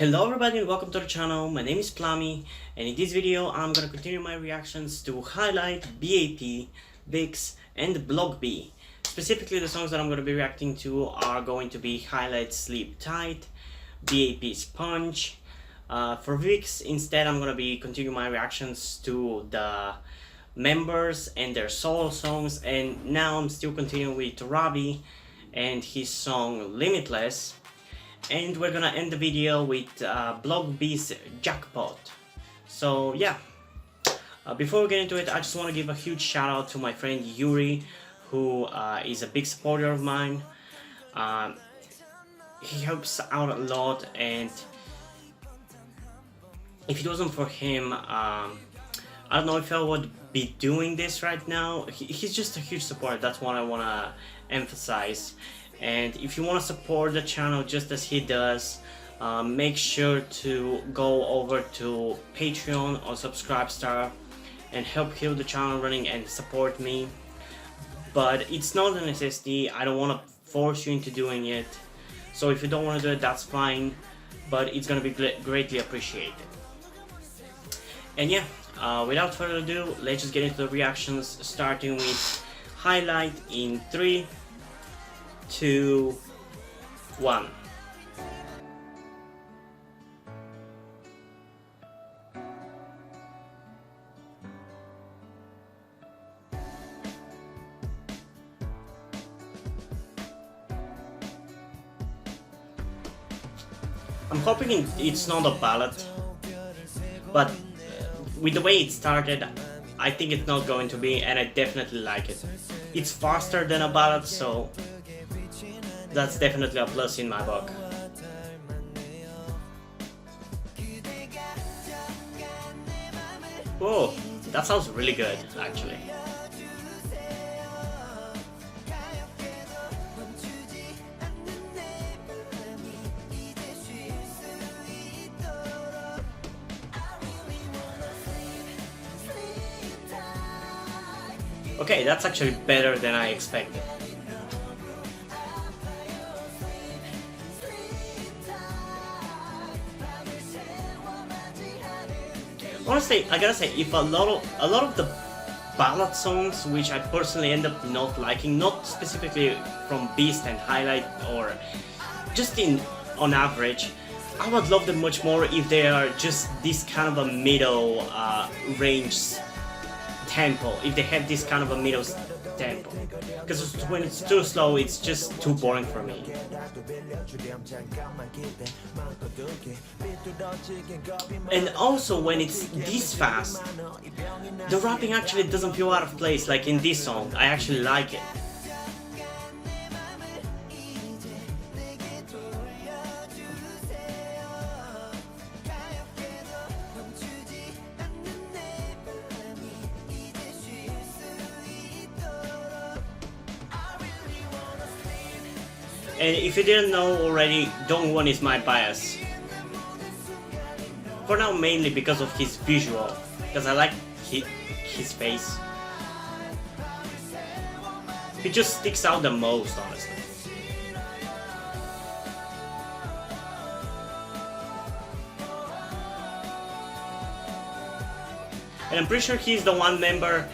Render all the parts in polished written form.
Hello everybody and welcome to the channel. My name is Plami, and in this video I'm gonna continue my reactions to Highlight, B.A.P, VIXX and Block B. Specifically the songs that I'm gonna be reacting to are going to be Highlight Sleep Tight, B.A.P's Punch. For VIXX instead I'm gonna be continuing my reactions to the members and their solo songs, and now I'm still continuing with Ravi and his song Limitless. And we're gonna end the video with Block B's Jackpot. So yeah, before we get into it, I just want to give a huge shout out to my friend Yuri, who is a big supporter of mine. He helps out a lot, and if it wasn't for him, I don't know if I would be doing this right now. He's just a huge supporter, that's what I want to emphasize. And if you want to support the channel just as he does, make sure to go over to Patreon or Subscribestar and help keep the channel running and support me. But it's not a necessity. I don't want to force you into doing it. So if you don't want to do it, that's fine. But it's going to be greatly appreciated. And yeah, without further ado, let's just get into the reactions, starting with Highlight in 3, 2, 1. I'm hoping it's not a ballad, but with the way it started, I think it's not going to be, and I definitely like it. It's faster than a ballad, so that's definitely a plus in my book. Whoa, that sounds really good, actually. Okay, that's actually better than I expected. Honestly, I gotta say, if a lot of the ballad songs, which I personally end up not liking, not specifically from Beast and Highlight, or just on average, I would love them much more if they are just this kind of a middle range tempo, if they have this kind of a middle tempo, because when it's too slow, it's just too boring for me. And also when it's this fast, the rapping actually doesn't feel out of place like in this song. I actually like it. And if you didn't know already, Dongwon is my bias. For now, mainly because of his visual, because I like his face. He just sticks out the most, honestly. And I'm pretty sure he's the one member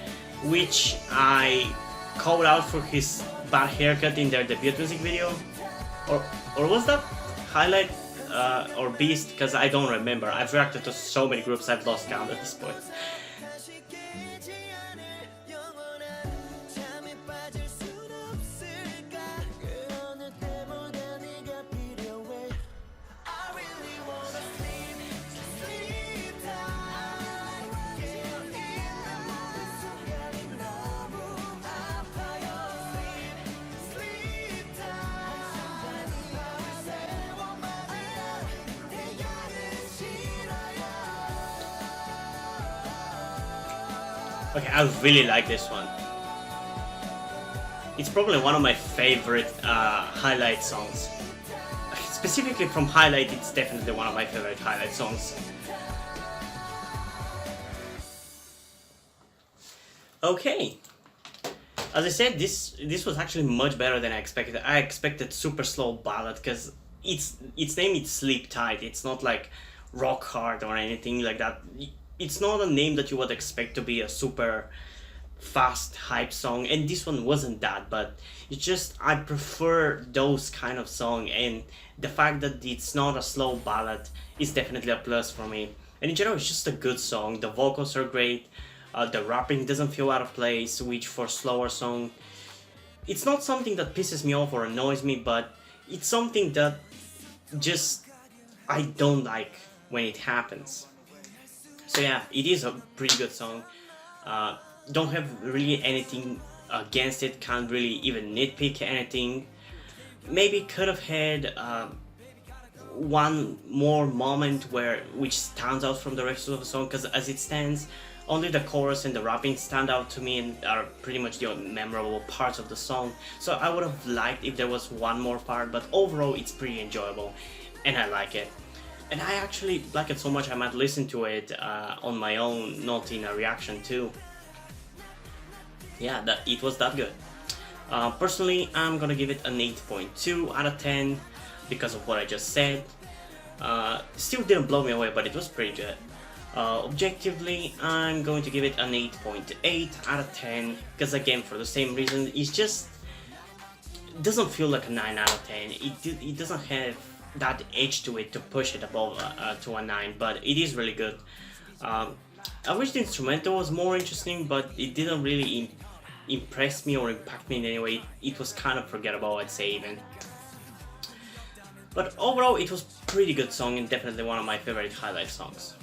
which I called out for his bad haircut in their debut music video. Or was that Highlight or Beast? Because I don't remember. I've reacted to so many groups I've lost count at this point. Okay, I really like this one. It's probably one of my favorite Highlight songs. Specifically from Highlight, it's definitely one of my favorite Highlight songs. Okay. As I said, this was actually much better than I expected. I expected super slow ballad, because its name is Sleep Tight. It's not like Rock Hard or anything like that. It's not a name that you would expect to be a super fast hype song, and this one wasn't that, but it's just I prefer those kind of song, and the fact that it's not a slow ballad is definitely a plus for me. And in general, it's just a good song. The vocals are great. The rapping doesn't feel out of place, which for slower song, it's not something that pisses me off or annoys me, but it's something that just I don't like when it happens. So yeah, it is a pretty good song. Don't have really anything against it, can't really even nitpick anything. Maybe could have had one more moment which stands out from the rest of the song, because as it stands, only the chorus and the rapping stand out to me and are pretty much the memorable parts of the song. So I would have liked if there was one more part, but overall it's pretty enjoyable and I like it. And I actually like it so much I might listen to it on my own, not in a reaction too. Yeah, it was that good. Personally, I'm gonna give it an 8.2 out of 10 because of what I just said. Still didn't blow me away, but it was pretty good. Objectively, I'm going to give it an 8.8 out of 10 because again, for the same reason, it doesn't feel like a 9 out of 10. It doesn't have that edge to it to push it above to a 9, but it is really good. I wish the instrumental was more interesting, but it didn't really impress me or impact me in any way. It was kind of forgettable, I'd say even. But overall, it was pretty good song and definitely one of my favorite highlight songs.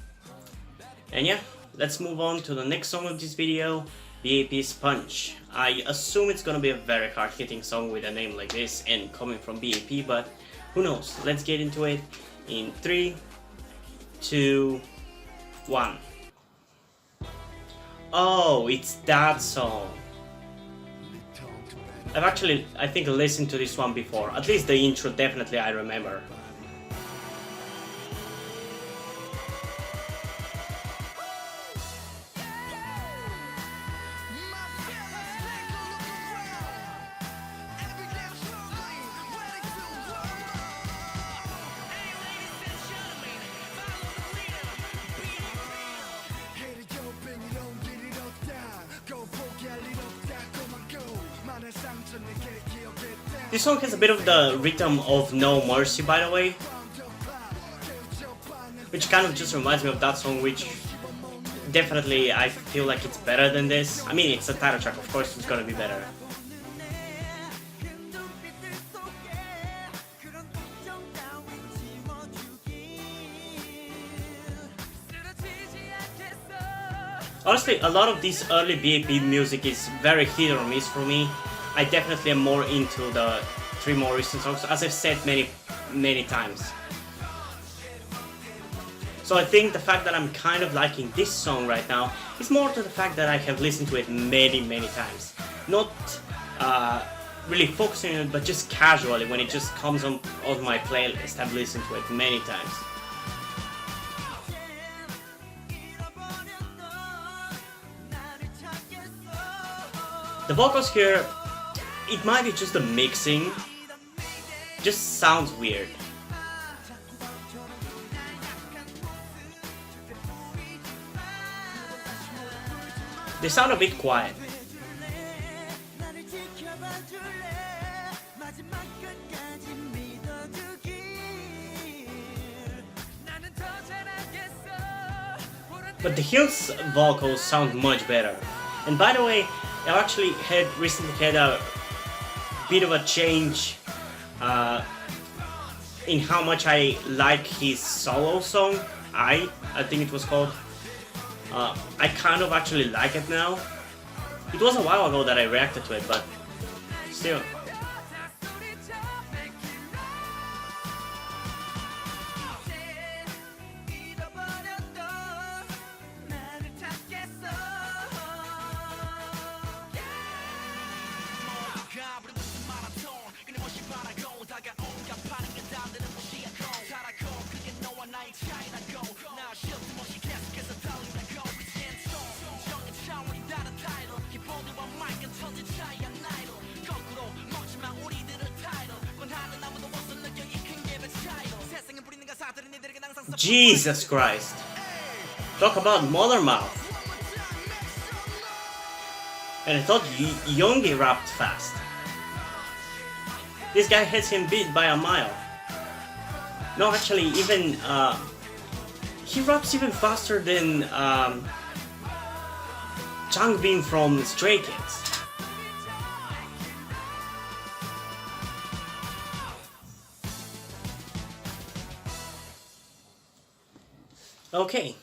And yeah, let's move on to the next song of this video, B.A.P's Punch. I assume it's gonna be a very hard-hitting song with a name like this and coming from B.A.P, but who knows? Let's get into it in 3, 2, 1. Oh, it's that song. I've actually, I think, listened to this one before. At least the intro, definitely I remember. This song has a bit of the rhythm of No Mercy, by the way, which kind of just reminds me of that song, which definitely I feel like it's better than this. I mean, it's a title track, of course it's gonna be better. Honestly, a lot of this early B.A.P music is very hit or miss for me. I definitely am more into the 3 more recent songs, as I've said many times. So I think the fact that I'm kind of liking this song right now is more to the fact that I have listened to it many times. Not really focusing on it, but just casually when it just comes on my playlist. I've listened to it many times. The vocals here, it might be just the mixing, just sounds weird. They sound a bit quiet. But the Hill's vocals sound much better. And by the way, I've actually recently had a bit of a change in how much I like his solo song, I think it was called. I kind of actually like it now. It was a while ago that I reacted to it, but still. Jesus Christ. Talk about mother mouth. And I thought Yoongi rapped fast. This guy has him beat by a mile. No, actually, even he raps even faster than Changbin from Stray Kids. Okay.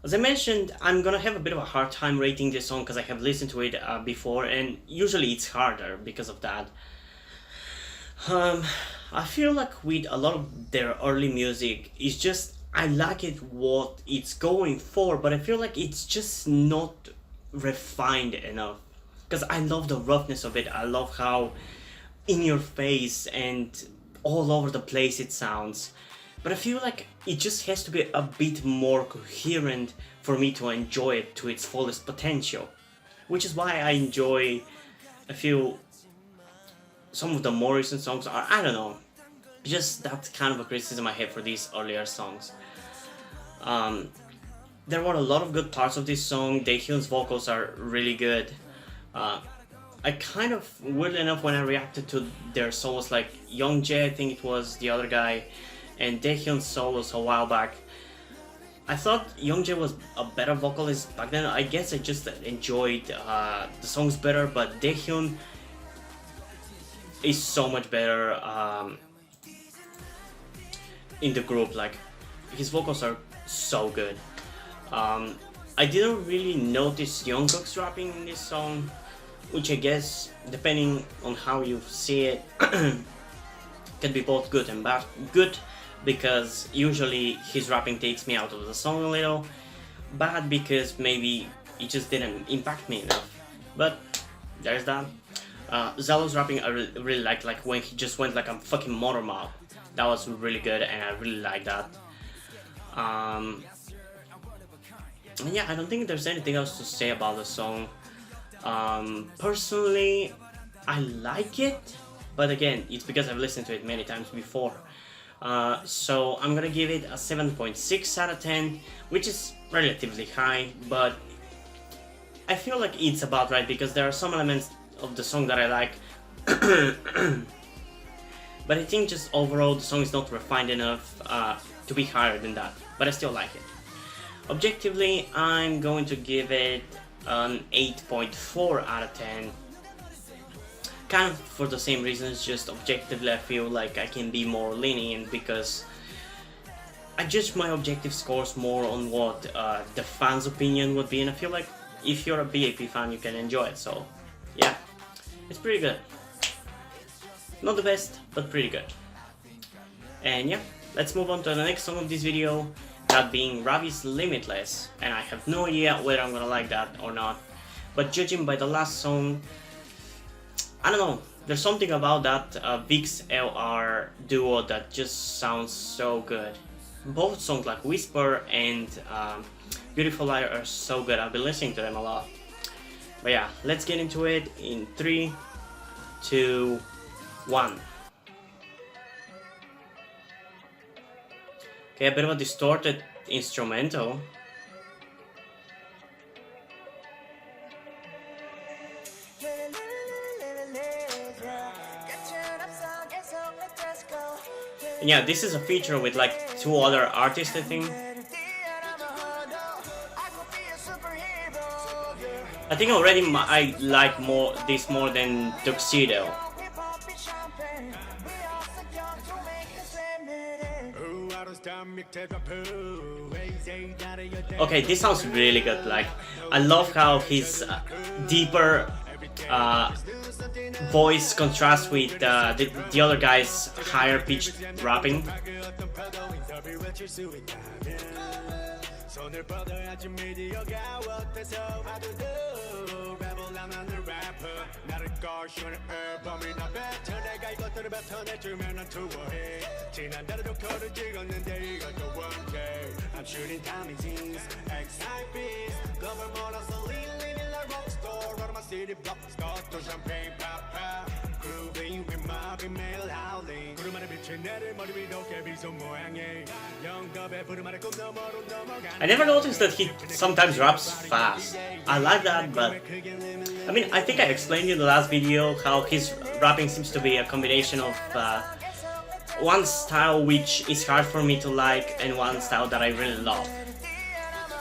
As I mentioned, I'm gonna have a bit of a hard time rating this song because I have listened to it before, and usually it's harder because of that. I feel like with a lot of their early music, it's just, I like it what it's going for, but I feel like it's just not refined enough. Because I love the roughness of it, I love how in your face and all over the place it sounds. But I feel like it just has to be a bit more coherent for me to enjoy it to its fullest potential. Which is why I enjoy some of the more recent songs are, I don't know, just that's kind of a criticism I have for these earlier songs. There were a lot of good parts of this song. Daehyun's vocals are really good. I kind of, weirdly enough, when I reacted to their solos like Youngjae, I think it was the other guy, and Daehyun's solos a while back, I thought Youngjae was a better vocalist back then. I guess I just enjoyed the songs better, but Daehyun is so much better in the group. Like, his vocals are so good. I didn't really notice Jungkook's rapping in this song, which I guess, depending on how you see it, can be both good and bad. Good because usually his rapping takes me out of the song a little. Bad because maybe it just didn't impact me enough. But there's that. Zelo's rapping I really liked, like when he just went like a fucking motor mouth. That was really good and I really like that. Yeah, I don't think there's anything else to say about the song. Personally, I like it, but again, it's because I've listened to it many times before. So I'm gonna give it a 7.6 out of 10, which is relatively high, but I feel like it's about right because there are some elements of the song that I like. But I think just overall the song is not refined enough to be higher than that, but I still like it. Objectively, I'm going to give it an 8.4 out of 10. Kind of for the same reasons, just objectively I feel like I can be more lenient because I judge my objective scores more on what the fans' opinion would be, and I feel like if you're a B.A.P fan you can enjoy it, so yeah, it's pretty good. Not the best, but pretty good. And yeah, let's move on to the next song of this video, that being Ravi's Limitless, and I have no idea whether I'm gonna like that or not, but judging by the last song, I don't know, there's something about that VIXX LR duo that just sounds so good. Both songs like Whisper and Beautiful Liar are so good, I've been listening to them a lot. But yeah, let's get into it in 3, 2, 1. Okay, a bit of a distorted instrumental. And yeah, this is a feature with like 2 other artists, I think. I think already I like this more than Tuxedo. Okay, this sounds really good. Like, I love how his deeper voice contrasts with the other guy's higher pitched rapping. I never noticed that he sometimes raps fast. I like that, but I mean, I think I explained in the last video how his rapping seems to be a combination of one style which is hard for me to like and one style that I really love.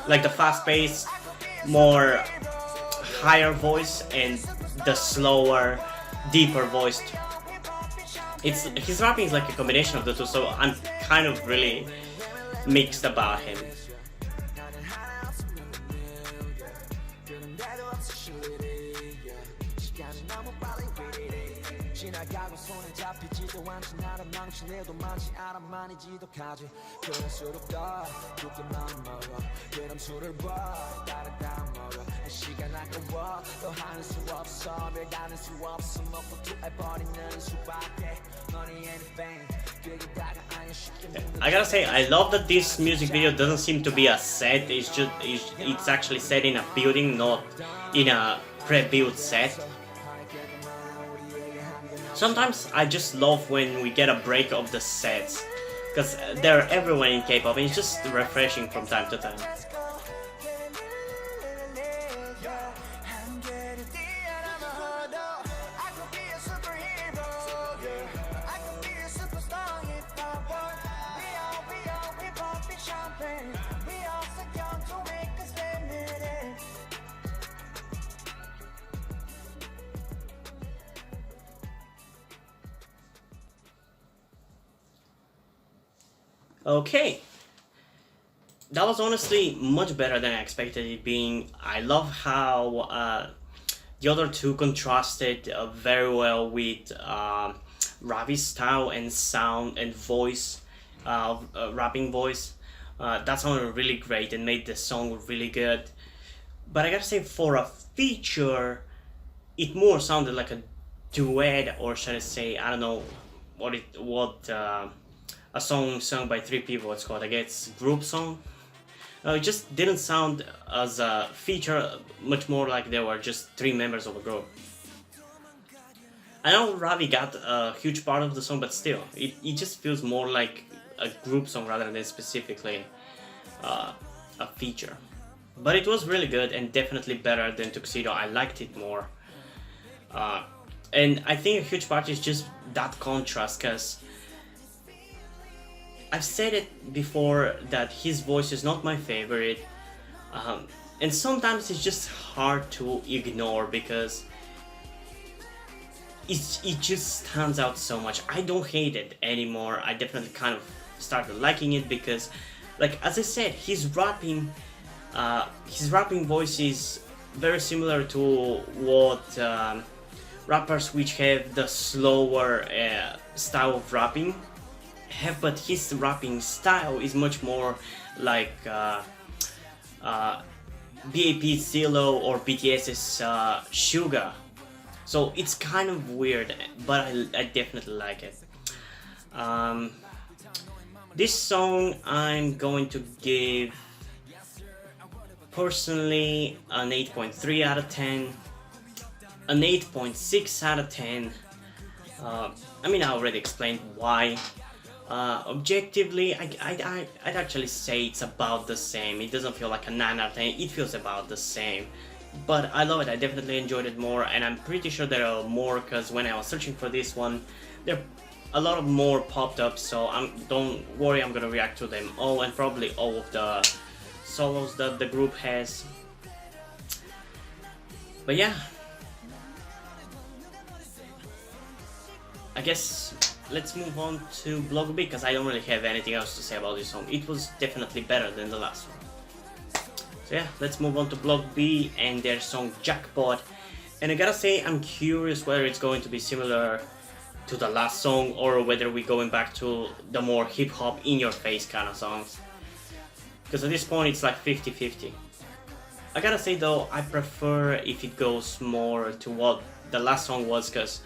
Like the fast-paced, more higher voice and the slower, deeper voiced. His rapping is like a combination of the two, so I'm kind of really mixed about him. I gotta say, I love that this music video doesn't seem to be a set. It's actually set in a building, not in a pre-built set. Sometimes I just love when we get a break of the sets, because they're everywhere in K-pop and it's just refreshing from time to time. Okay, that was honestly much better than I expected it being. I love how the other two contrasted very well with Ravi's style and sound and voice, rapping voice. That sounded really great and made the song really good. But I gotta say, for a feature, it more sounded like a duet, or should I say, I don't know what a song sung by three people, it's called, I guess, group song. It just didn't sound as a feature, much more like they were just three members of a group. I know Ravi got a huge part of the song, but still, it just feels more like a group song rather than specifically a feature. But it was really good and definitely better than Tuxedo. I liked it more. And I think a huge part is just that contrast, because I've said it before that his voice is not my favorite, and sometimes it's just hard to ignore because it just stands out so much. I don't hate it anymore. I definitely kind of started liking it because, like as I said, his rapping voice is very similar to what rappers which have the slower style of rapping have, but his rapping style is much more like B.A.P. Zillow or BTS's Suga. So it's kind of weird, but I definitely like it. This song I'm going to give personally an 8.3 out of 10, an 8.6 out of 10. I mean, I already explained why. Objectively, I'd actually say it's about the same. It doesn't feel like a 9 out of 10, it feels about the same. But I love it, I definitely enjoyed it more, and I'm pretty sure there are more, because when I was searching for this one, there a lot of more popped up, so don't worry, I'm gonna react to them all, and probably all of the solos that the group has. But yeah, I guess let's move on to Block B, because I don't really have anything else to say about this song. It was definitely better than the last one. So yeah, let's move on to Block B and their song Jackpot. And I gotta say, I'm curious whether it's going to be similar to the last song or whether we're going back to the more hip-hop in-your-face kind of songs. Because at this point it's like 50-50. I gotta say though, I prefer if it goes more to what the last song was, because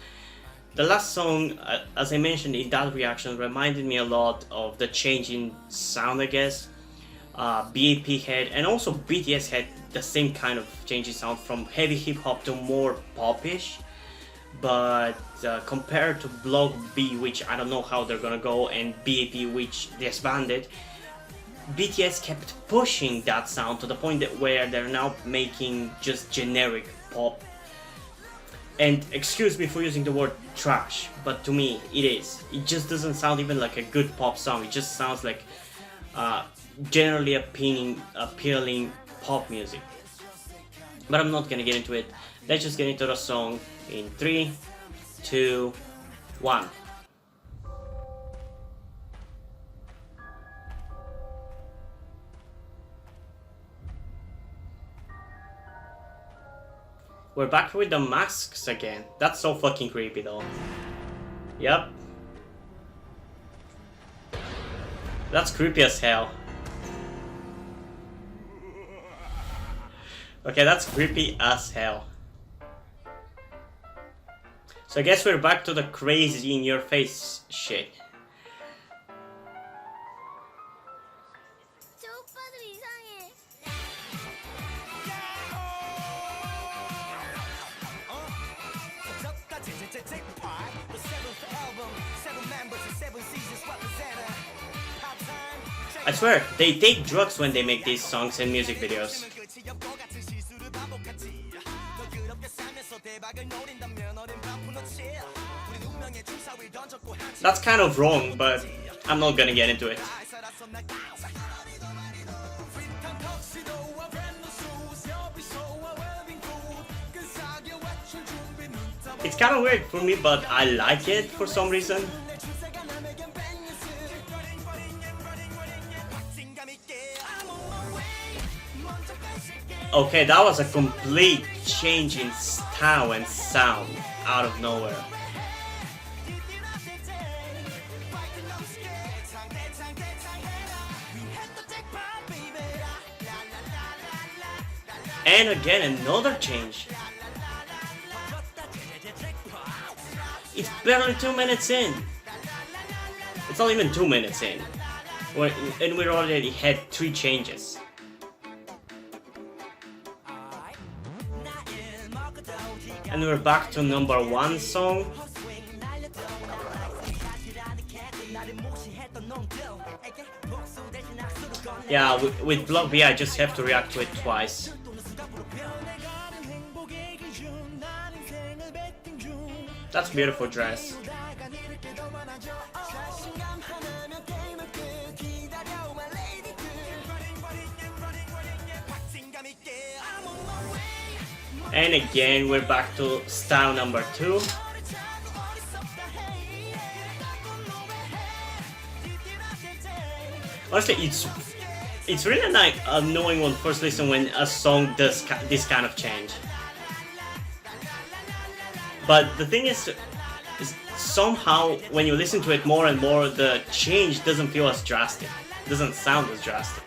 the last song, as I mentioned in that reaction, reminded me a lot of the change in sound, I guess. B.A.P had, and also BTS had the same kind of change in sound from heavy hip-hop to more popish. but compared to Block B, which I don't know how they're gonna go, and B.A.P, which disbanded, BTS kept pushing that sound to the point that where they're now making just generic pop. And excuse me for using the word trash, but to me it is. It just doesn't sound even like a good pop song. It just sounds like generally appealing pop music. But I'm not gonna get into it. Let's just get into the song in 3, 2, 1. We're back with the masks again. That's so fucking creepy though. Yep. That's creepy as hell. Okay, that's creepy as hell. So I guess we're back to the crazy in your face shit. I swear, they take drugs when they make these songs and music videos. That's kind of wrong, but I'm not gonna get into it. It's kind of weird for me, but I like it for some reason. Okay, that was a complete change in style and sound out of nowhere. And again, another change. It's barely 2 minutes in. It's not even 2 minutes in. And we already had 3 changes. And we're back to number 1 song. Yeah, with Block B I just have to react to it twice. That's a beautiful dress. And again, we're back to style number 2. Honestly, it's really like annoying on first listen when a song does this kind of change. But the thing is somehow when you listen to it more and more, the change doesn't feel as drastic. It doesn't sound as drastic.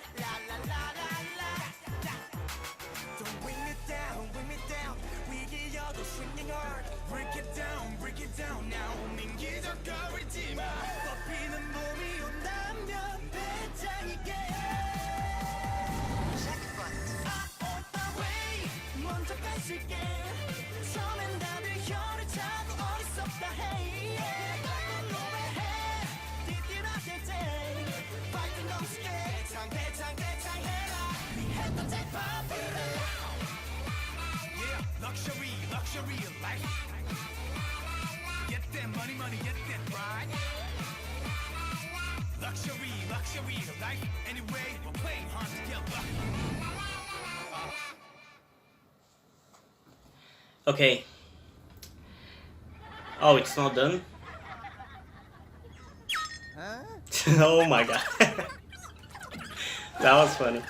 Okay. Oh, it's not done? Huh? Oh my god. That was funny.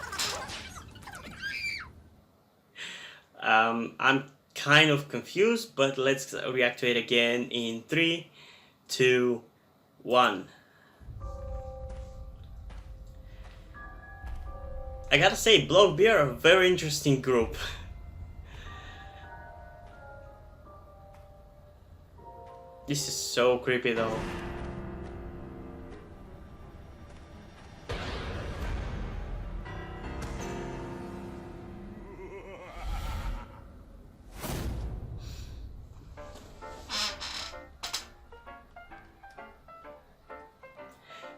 I'm kind of confused, but let's react to it again in 3, 2, 1. I gotta say, Block B are a very interesting group. This is so creepy though.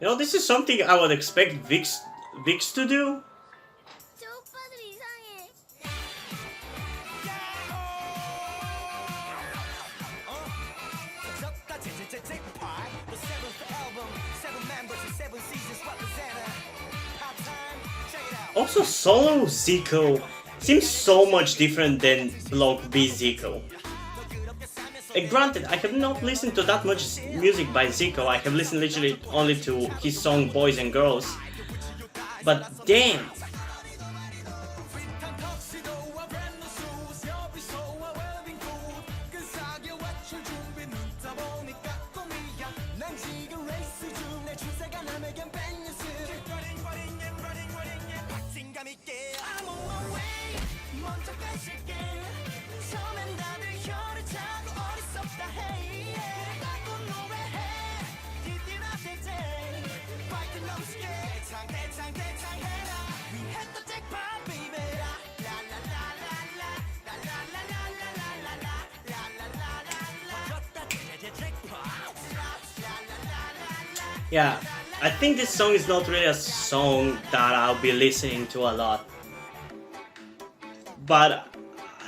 You know, this is something I would expect VIXX to do. Also, solo Zico seems so much different than Block B Zico. Granted, I have not listened to that much music by Zico, I have listened literally only to his song Boys and Girls. But damn! Yeah, I think this song is not really a song that I'll be listening to a lot. But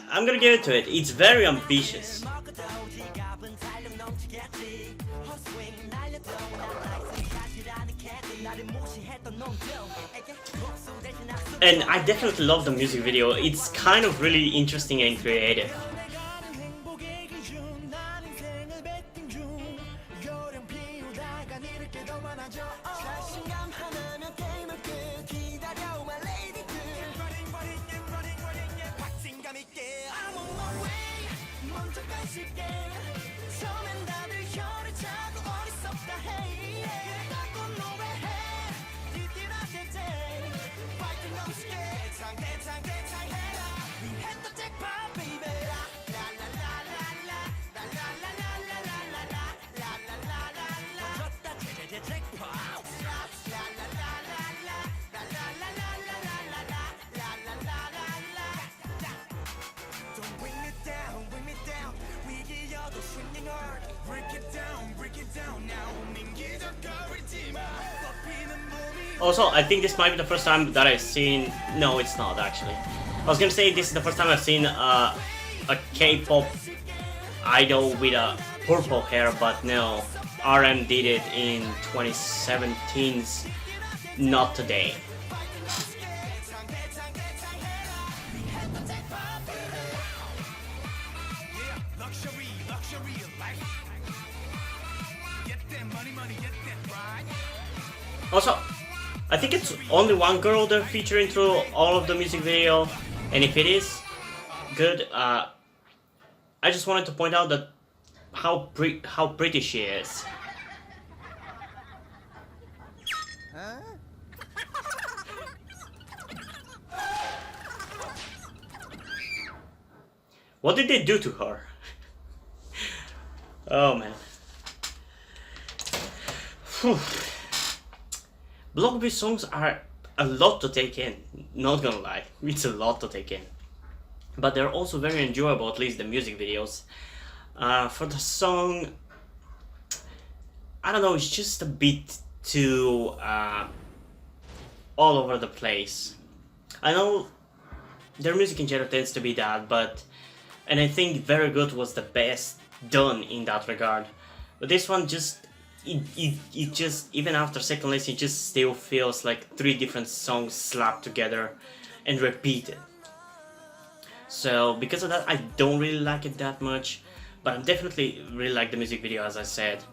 I'm gonna give it to it. It's very ambitious. And I definitely love the music video. It's kind of really interesting and creative. Also, I think this might be the first time that I've seen... No, it's not actually. I was gonna say this is the first time I've seen a K-pop idol with a purple hair, but no. RM did it in 2017's Not Today. Also, I think it's only one girl they're featuring through all of the music video, and if it is good, I just wanted to point out that how pretty she is. Huh? What did they do to her? Oh man. Whew. Block B songs are a lot to take in, not gonna lie, it's a lot to take in. But they're also very enjoyable, at least the music videos. For the song, I don't know, it's just a bit too all over the place. I know their music in general tends to be that, and I think Very Good was the best done in that regard. But this one just, it just, even after second listen, it just still feels like three different songs slapped together and repeated. So because of that, I don't really like it that much, but I definitely really like the music video, as I said.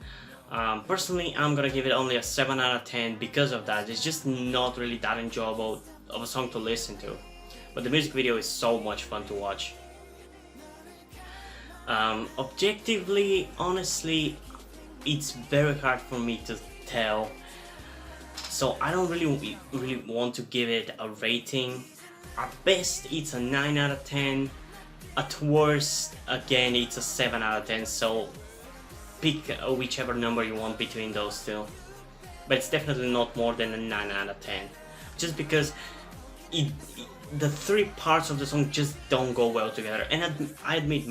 Personally, I'm gonna give it only a 7 out of 10 because of that. It's just not really that enjoyable of a song to listen to, but the music video is so much fun to watch. Objectively, honestly, it's very hard for me to tell, so I don't really want to give it a rating. At best, it's a 9 out of 10. At worst, again, it's a 7 out of 10, so pick whichever number you want between those two. But it's definitely not more than a 9 out of 10, just because the three parts of the song just don't go well together. And I admit,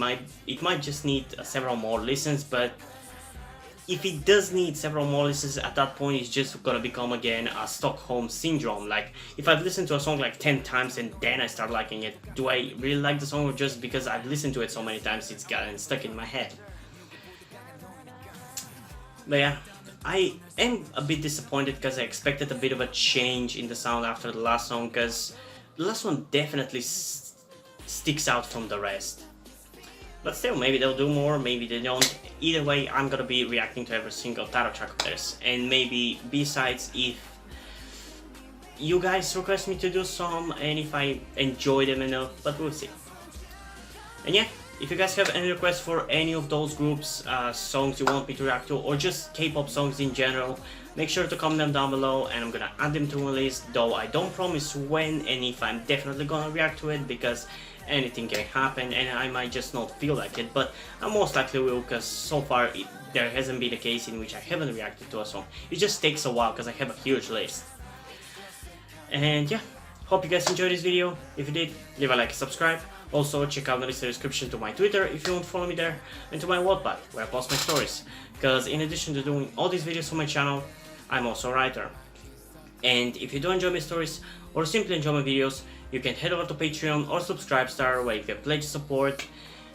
it might just need several more listens, but if it does need several more listens, at that point it's just gonna become again a Stockholm syndrome. Like, if I've listened to a song like 10 times and then I start liking it, do I really like the song, or just because I've listened to it so many times it's gotten stuck in my head? But yeah, I am a bit disappointed because I expected a bit of a change in the sound after the last song, because the last one definitely sticks out from the rest. But still, maybe they'll do more, maybe they don't. Either way, I'm gonna be reacting to every single title track of theirs, and maybe B-sides if you guys request me to do some, and if I enjoy them enough, but we'll see. And yeah, if you guys have any requests for any of those groups, songs you want me to react to, or just K-pop songs in general, make sure to comment them down below and I'm gonna add them to my list, though I don't promise when and if I'm definitely gonna react to it, because anything can happen and I might just not feel like it, but I most likely will, because so far there hasn't been a case in which I haven't reacted to a song. It just takes a while because I have a huge list. And yeah, hope you guys enjoyed this video. If you did, leave a like and subscribe. Also, check out the list description to my Twitter if you want to follow me there, and to my Wattpad where I post my stories, because in addition to doing all these videos on my channel, I'm also a writer. And if you do enjoy my stories or simply enjoy my videos, you can head over to Patreon or Subscribestar, where you can pledge support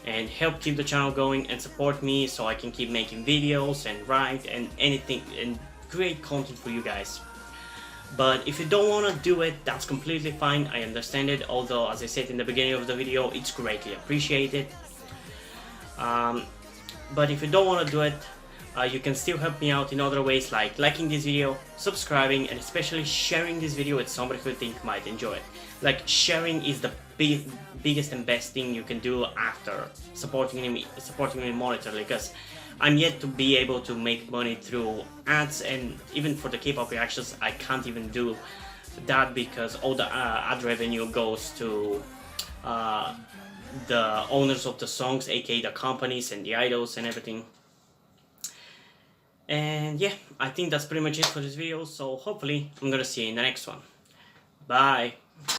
and help keep the channel going and support me so I can keep making videos and write and anything and create content for you guys. But if you don't want to do it, that's completely fine, I understand it, although as I said in the beginning of the video, it's greatly appreciated. But if you don't want to do it, you can still help me out in other ways, like liking this video, subscribing, and especially sharing this video with somebody who you think might enjoy it. Like, sharing is the biggest and best thing you can do after supporting me monetarily, because I'm yet to be able to make money through ads, and even for the K-pop reactions I can't even do that because all the ad revenue goes to the owners of the songs, aka the companies and the idols and everything. And yeah, I think that's pretty much it for this video, so hopefully I'm gonna see you in the next one. Bye!